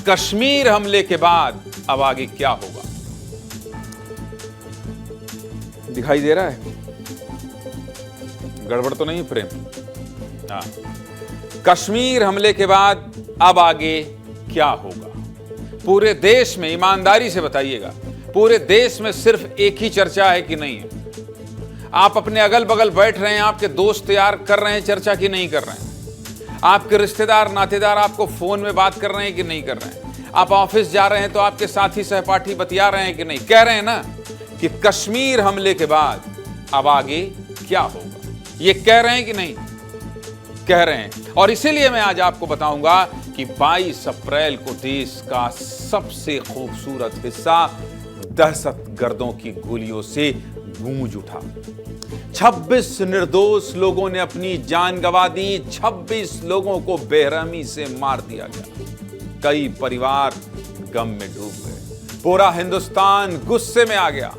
कश्मीर हमले के बाद अब आगे क्या होगा? दिखाई दे रहा है? गड़बड़ तो नहीं प्रेम? हाँ। कश्मीर हमले के बाद अब आगे क्या होगा? पूरे देश में ईमानदारी से बताइएगा, पूरे देश में सिर्फ एक ही चर्चा है कि नहीं है? आप अपने अगल बगल बैठ रहे हैं, आपके दोस्त यार कर रहे हैं चर्चा कि नहीं कर रहे हैं? आपके रिश्तेदार नातेदार आपको फोन में बात कर रहे हैं कि नहीं कर रहे हैं? आप ऑफिस जा रहे हैं तो आपके साथी सहपाठी बतिया रहे हैं कि नहीं? कह रहे हैं ना कि कश्मीर हमले के बाद अब आगे क्या होगा? ये कह रहे हैं कि नहीं? कह रहे हैं। और इसीलिए मैं आज आपको बताऊंगा कि 22 अप्रैल को देश का सबसे खूबसूरत हिस्सा दहशतगर्दों की गोलियों से गूंज उठा। 26 निर्दोष लोगों ने अपनी जान गंवा दी, 26 लोगों को बेरहमी से मार दिया गया। कई परिवार गम में डूब गए, पूरा हिंदुस्तान गुस्से में आ गया।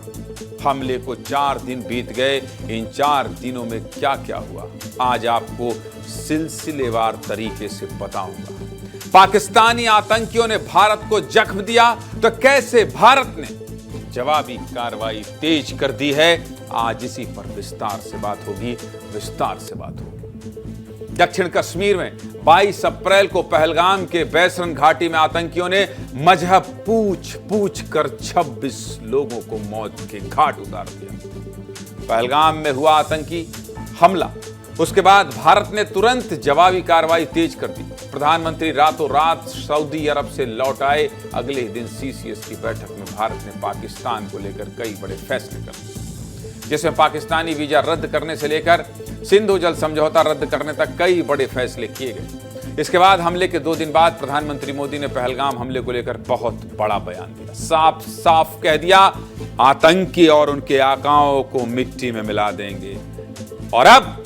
हमले को 4 दिन बीत गए। इन 4 दिनों में क्या क्या हुआ आज आपको सिलसिलेवार तरीके से बताऊंगा। पाकिस्तानी आतंकियों ने भारत को जख्म दिया तो कैसे भारत ने जवाबी कार्रवाई तेज कर दी है, आज इसी पर विस्तार से बात होगी, विस्तार से बात होगी। दक्षिण कश्मीर में 22 अप्रैल को पहलगाम के बैसरन घाटी में आतंकियों ने मजहब पूछ कर 26 लोगों को मौत के घाट उतार दिया। पहलगाम में हुआ आतंकी हमला, उसके बाद भारत ने तुरंत जवाबी कार्रवाई तेज कर दी। प्रधानमंत्री रातों रात सऊदी अरब से लौट आए। अगले दिन सीसीएस की बैठक में भारत ने पाकिस्तान को लेकर कई बड़े फैसले कर लिए, जिसमें पाकिस्तानी वीजा रद्द करने से लेकर सिंधु जल समझौता रद्द करने तक कई बड़े फैसले किए गए। इसके बाद हमले के 2 दिन बाद प्रधानमंत्री मोदी ने पहलगाम हमले को लेकर बहुत बड़ा बयान दिया। साफ साफ कह दिया, आतंकी और उनके आकाओं को मिट्टी में मिला देंगे। और अब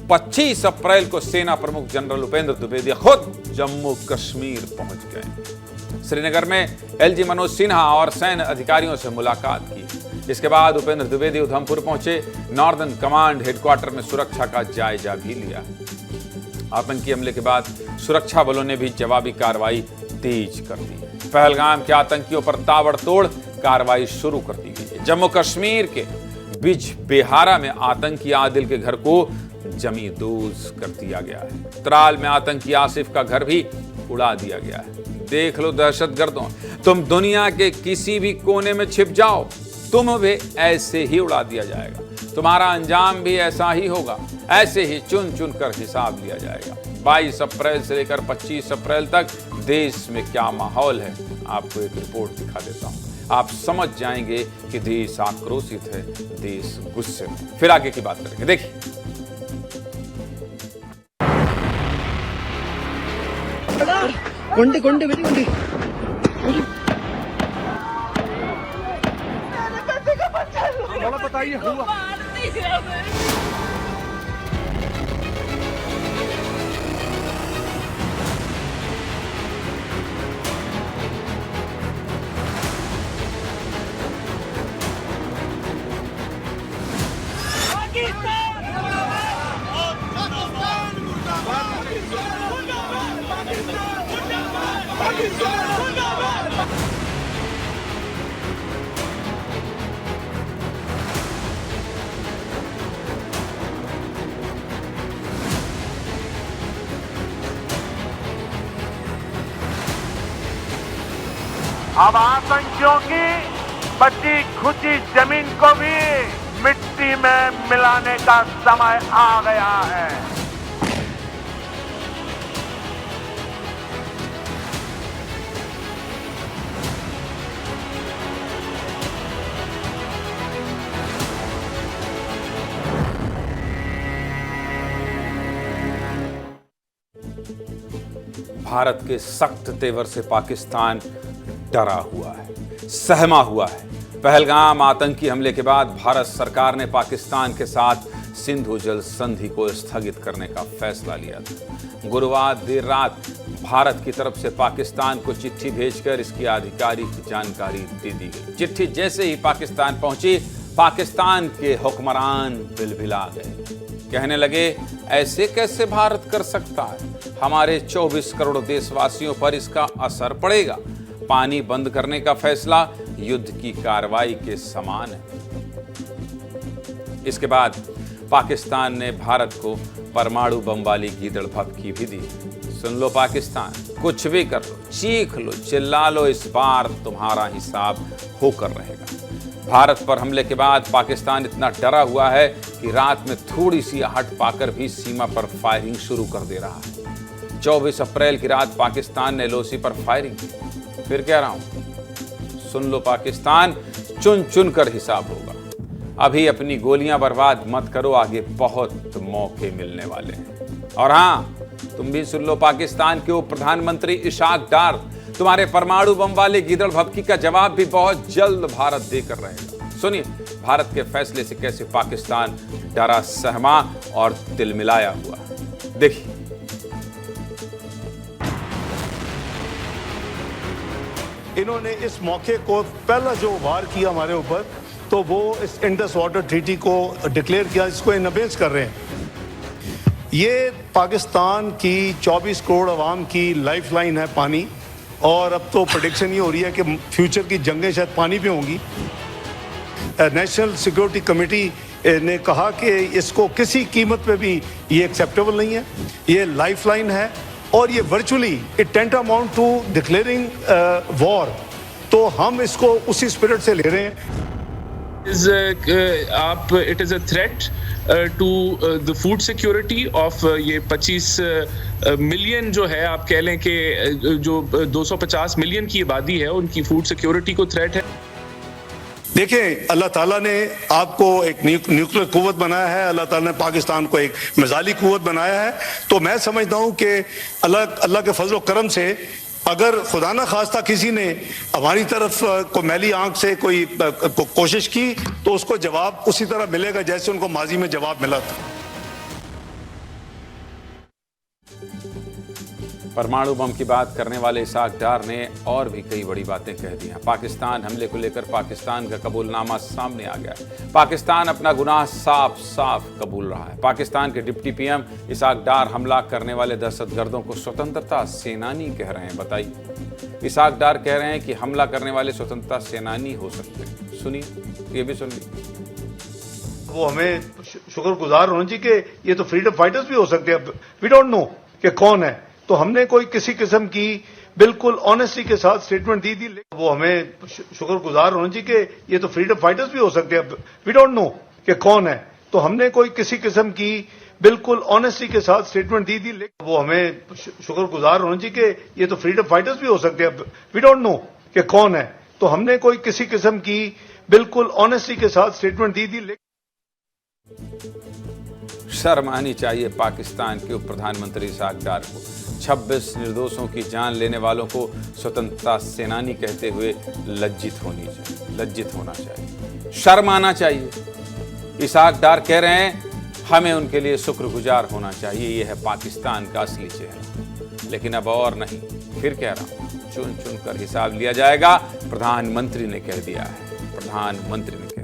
25 अप्रैल को सेना प्रमुख जनरल उपेंद्र द्विवेदी खुद जम्मू कश्मीर पहुंच गए। श्रीनगर में एलजी मनोज सिन्हा और सैन्य अधिकारियों से मुलाकात की। इसके बाद उपेंद्र द्विवेदी उधमपुर पहुंचे, नॉर्दर्न कमांड हेडक्वार्टर में सुरक्षा का जायजा भी लिया। आतंकी हमले के बाद सुरक्षा बलों ने भी जवाबी कार्रवाई तेज कर दी। पहलगाम के आतंकियों पर ताबड़तोड़ कार्रवाई शुरू कर दी गई है। जम्मू कश्मीर के बिजबेहारा में आतंकी आदिल के घर को जमींदोज कर दिया गया है। त्राल में आतंकी आसिफ का घर भी उड़ा दिया गया है। देख लो दहशतगर्दों, तुम दुनिया के किसी भी कोने में छिप जाओ, तुम्हें भी ऐसे ही उड़ा दिया जाएगा। तुम्हारा अंजाम भी ऐसा ही होगा, ऐसे ही चुन चुन कर हिसाब लिया जाएगा। 22 अप्रैल से लेकर 25 अप्रैल तक देश में क्या माहौल है, आपको एक रिपोर्ट दिखा देता हूं। आप समझ जाएंगे कि देश आक्रोशित है, देश गुस्से में। फिर आगे की बात करेंगे, देखिए। కొండి కొండి వెళ్ళి కొండి थोड़ा बताइए हुआ अब आतंकियों की बची खुची जमीन को भी मिट्टी में मिलाने का समय आ गया है। भारत के सख्त तेवर से पाकिस्तान डरा हुआ है, सहमा हुआ है। पहलगाम आतंकी हमले के बाद भारत सरकार ने पाकिस्तान के साथ सिंधु जल संधि को स्थगित करने का फैसला लिया था। गुरुवार देर रात भारत की तरफ से पाकिस्तान को चिट्ठी भेजकर इसकी आधिकारिक जानकारी दे दी गई। चिट्ठी जैसे ही पाकिस्तान पहुंची, पाकिस्तान के हुक्मरान बिलबिला गए। कहने लगे, ऐसे कैसे भारत कर सकता है? हमारे 24 करोड़ देशवासियों पर इसका असर पड़ेगा। पानी बंद करने का फैसला युद्ध की कार्रवाई के समान है। इसके बाद पाकिस्तान ने भारत को परमाणु बम वाली गीदड़ भभकी भी दी। सुन लो पाकिस्तान, कुछ भी कर लो, चीख लो, चिल्ला लो, इस बार तुम्हारा हिसाब होकर रहेगा। भारत पर हमले के बाद पाकिस्तान इतना डरा हुआ है कि रात में थोड़ी सी आहट पाकर भी सीमा पर फायरिंग शुरू कर दे रहा है। 24 अप्रैल की रात पाकिस्तान ने एलओसी पर फायरिंग की। फिर कह रहा हूं, सुन लो पाकिस्तान, चुन चुन कर हिसाब होगा। अभी अपनी गोलियां बर्बाद मत करो, आगे बहुत मौके मिलने वाले हैं। और हां, तुम भी सुन लो पाकिस्तान के उप प्रधानमंत्री इशाक डार, तुम्हारे परमाणु बम वाले गीदड़ भभकी का जवाब भी बहुत जल्द भारत देकर रहेगा। सुनिए भारत के फैसले से कैसे पाकिस्तान डरा, सहमा और तिलमिलाया हुआ। देखिए, इन्होंने इस मौके को पहला जो वार किया हमारे ऊपर, तो वो इस इंडस वाटर ट्रीटी को डिक्लेयर किया, जिसको इन अगेंस्ट कर रहे हैं। ये पाकिस्तान की 24 करोड़ आवाम की लाइफलाइन है पानी, और अब तो प्रेडिक्शन ये हो रही है कि फ्यूचर की जंगें शायद पानी पे होंगी। नेशनल सिक्योरिटी कमेटी ने कहा कि इसको किसी कीमत पे भी ये एक्सेप्टेबल नहीं है, ये लाइफलाइन है, और ये virtually it tantamount to declaring war. तो हम इसको उसी स्पिरिट से ले रहे हैं। It is a threat to the food security of ये 25 मिलियन जो है, आप कह लें कि जो 250 मिलियन की आबादी है, उनकी फूड सिक्योरिटी को थ्रेट है। देखिए, अल्लाह ताला ने आपको एक न्यूक्लियर कुव्वत बनाया है, अल्लाह ताला ने पाकिस्तान को एक मिसाइली कुव्वत बनाया है। तो मैं समझता हूँ कि अल्लाह के फजल करम से अगर खुदा न खास्ता किसी ने हमारी तरफ को मैली आंख से कोई कोशिश की, तो उसको जवाब उसी तरह मिलेगा जैसे उनको माजी में जवाब मिला था। परमाणु बम की बात करने वाले इसाक डार ने और भी कई बड़ी बातें कह दी हैं। पाकिस्तान हमले को लेकर पाकिस्तान का कबूलनामा सामने आ गया है। पाकिस्तान अपना गुनाह साफ साफ कबूल रहा है। पाकिस्तान के डिप्टी पीएम इसाक डार हमला करने वाले दहशतगर्दों को स्वतंत्रता सेनानी कह रहे हैं। बताइए, इसाक डार कह रहे हैं कि हमला करने वाले स्वतंत्रता सेनानी हो सकते हैं। सुनिए, ये भी सुन लीजिए। वो हमें शुक्रगुजार होना चाहिए कि ये तो फ्रीडम फाइटर्स भी हो सकते हैं। वी डोंट नो कि कौन है, तो हमने कोई किसी किस्म की बिल्कुल ऑनेस्टी के साथ स्टेटमेंट दी थी। वो हमें शुक्रगुजार होना चाहिए कि ये तो फ्रीडम फाइटर्स भी हो सकते हैं। वी डोंट नो कि कौन है, तो हमने कोई किसी किस्म की बिल्कुल ऑनेस्टी के साथ स्टेटमेंट दी थी। वो हमें शुक्रगुजार होना चाहिए कि ये तो फ्रीडम फाइटर्स भी हो सकते हैं। वी डोंट नो कि कौन है, तो हमने कोई किसी किस्म की बिल्कुल ऑनेस्टी के साथ स्टेटमेंट दी थी। शर्म आनी चाहिए पाकिस्तान के उप प्रधानमंत्री इसाक डार को। 26 निर्दोषों की जान लेने वालों को स्वतंत्रता सेनानी कहते हुए लज्जित होना चाहिए, शर्म आना चाहिए। इसाक डार कह रहे हैं हमें उनके लिए शुक्रगुजार होना चाहिए, यह है पाकिस्तान का असली चेहरा। लेकिन अब और नहीं, फिर कह रहा हूं, चुन चुन कर हिसाब लिया जाएगा। प्रधानमंत्री ने कह दिया है, प्रधानमंत्री ने